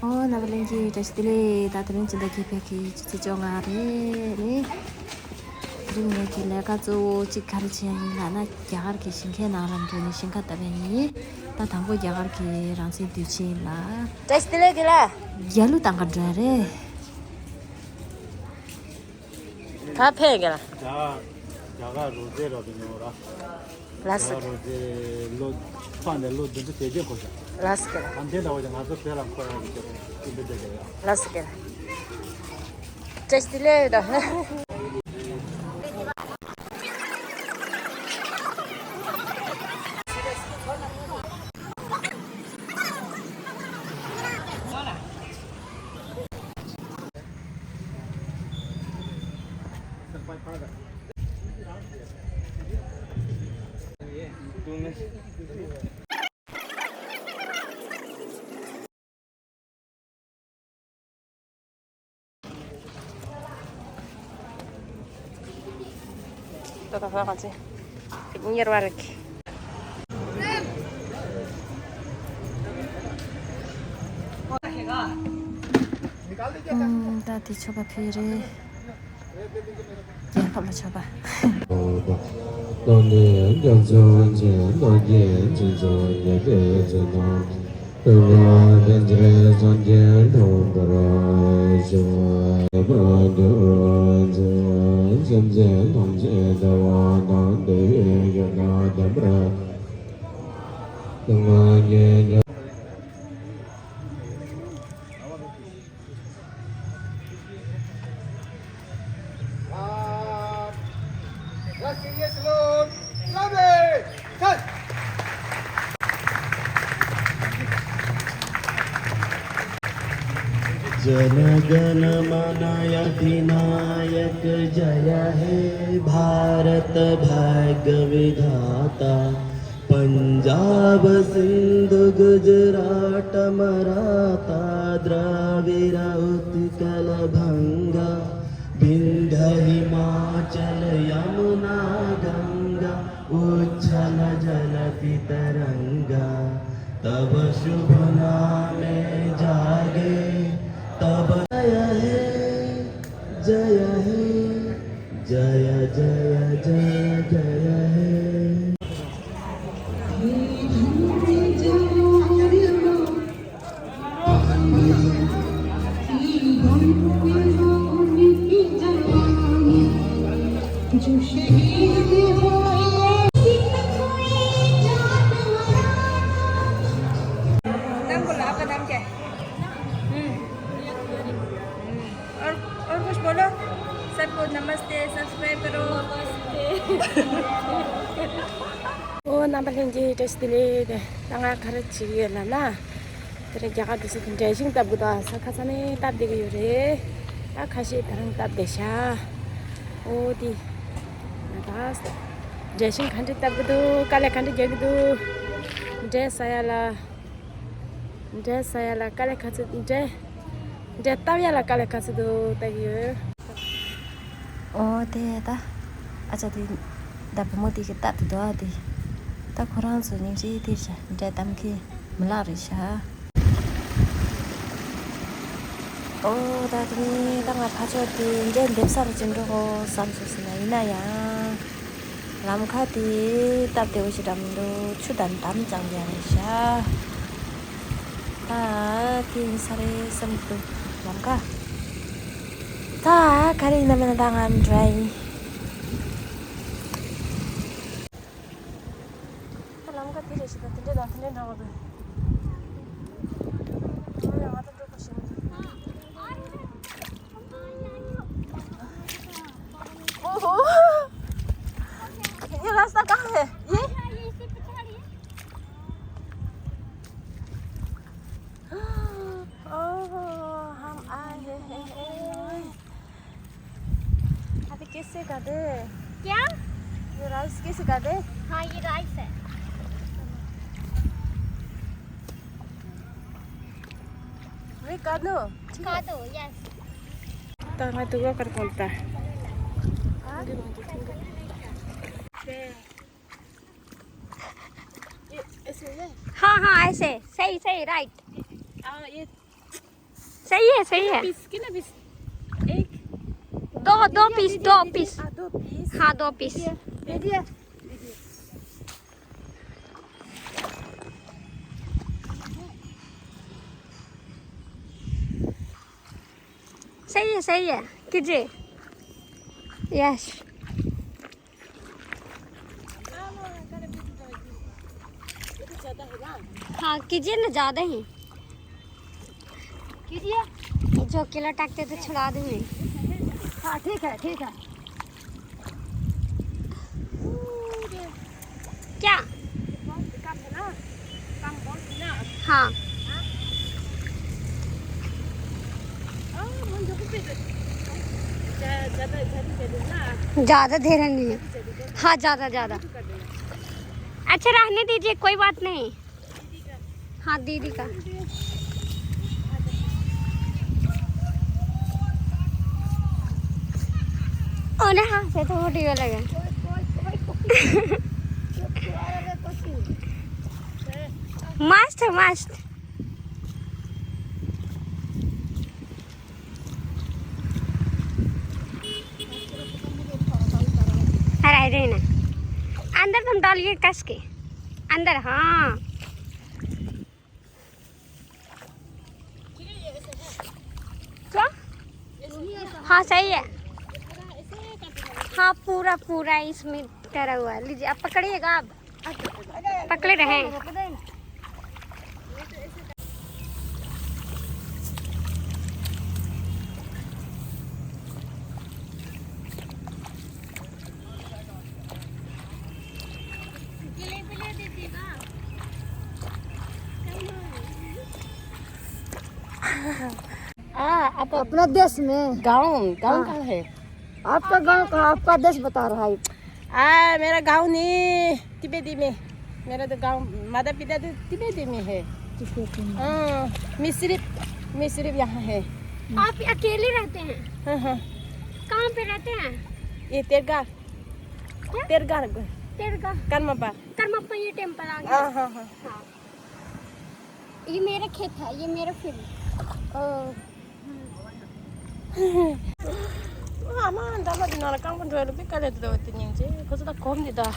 나블랭기 다시들이 다들은 진짜 기백이 지정아래 그리고 내가 저 직가르치는 나나 야가르기 신खे 나랑 돈이 신갔다더니 다 당고 야가르기 랑세 뒤치라 다시들이 그라 야루 당가드래 카페가 자 야가 로제라든요라 라스 로제 로 판데 로 진짜 되게 거죠 라스가 안 된다고 하지 나도 별로 거야 이게 되게요 라스가 다시들이다 또 가지. 이리로 와 이렇게. 다 뒤쳐봐 피를. 야, 한번 쳐봐. 너는 영존진 너의 지존의 배전어 그와는 지존진 동거라죠 브라드런즈 점점 동제다와 너의 연나다브라 동안의 जनगण मन अधिनायक जय हे भारत भाग्य विधाता पंजाब सिंधु गुजरात मराठा द्रविड़ उत्कल भंगा विंध्य हिमाचल यमुना गंगा उच्छल जलति तरंगा तब शुभ नामे जागे तब जय हे जय हे जय जय जय जय हे जो शहीद और कुछ बोलो सबको नमस्ते सब्सक्राइब करो नमस्ते 나발랭기 다시들이 땅아 가르치기라나 그래 야가 돼서 대신 답보다 사카산에 답되게 요래 딱 가시 다른 답대샤 어디 나다 대신 간지 답도 깔래 간지 얘기도 이제 사야라 깔래 가서 이제 답이야라 깔래 가서도 딱이요 대다 아자디 답못 이게 답도 어디 딱 그런 소리지 되자 이제 담기 몰라리샤 다들 땅아 가져디 이제 냅사를 진르고 삼수스나 이나야 람카디 답대오시람도 추단 담장이야샤 다 긴사리 섬도 람카 다 가리나면 당한 드라이 람카 티레시다 tinda 나거든 ये रास्ता कहाँ है ये इसी पे चढ़िए हम आए हैं अभी किससे का दे क्या ये राइस किससे का दे हाँ ये राइस है कादो यस तो मैं तुझको कर बोलता हाँ हाँ ऐसे सही सही राइट ये सही है सही है। पीस कितना पीस? एक दो पीस दो पीस। दो पीस हाँ 2 पीस। दे दिया। सही है कीजिए। यस हाँ कीजिए ना, ज़्यादा ही कीजिए। जो अकेला टाकते तो छुड़ा दूंगी। हाँ ठीक है ठीक है। क्या? काम है ना, काम बहुत है ना। हाँ मुझे कुछ ज़्यादा दे देना। ज़्यादा दे रहे नहीं है। हाँ ज़्यादा अच्छा रहने दीजिए, कोई बात नहीं। हाँ दीदी का और हाँ से तो मोटी लगे। मस्त मस्त। अरे रहे ना अंदर, तुम डालिए कस के अंदर। हाँ क्या? हाँ सही है। हाँ पूरा पूरा इसमें करा हुआ है। लीजिए आप पकड़िएगा, आप पकड़े रहे। अपना देश में गांव कहाँ है? आपका गांव कहाँ? आपका देश बता रहा है। मेरा गांव नहीं तिब्बती में। मेरा तो गांव माता पिता तो तिब्बती में है। मैं सिर्फ यहाँ है। आप अकेले रहते हैं? हाँ। कहाँ पे रहते हैं? ये तेरगार कर्मप्पा ये टेम्पल आ गया। हाँ। हाँ ये मेरा खेत है, ये मेरा field. Aman, dapat di nara kampung 2 lebih kali itu dapat nyingci. Kau sudah kom di dah.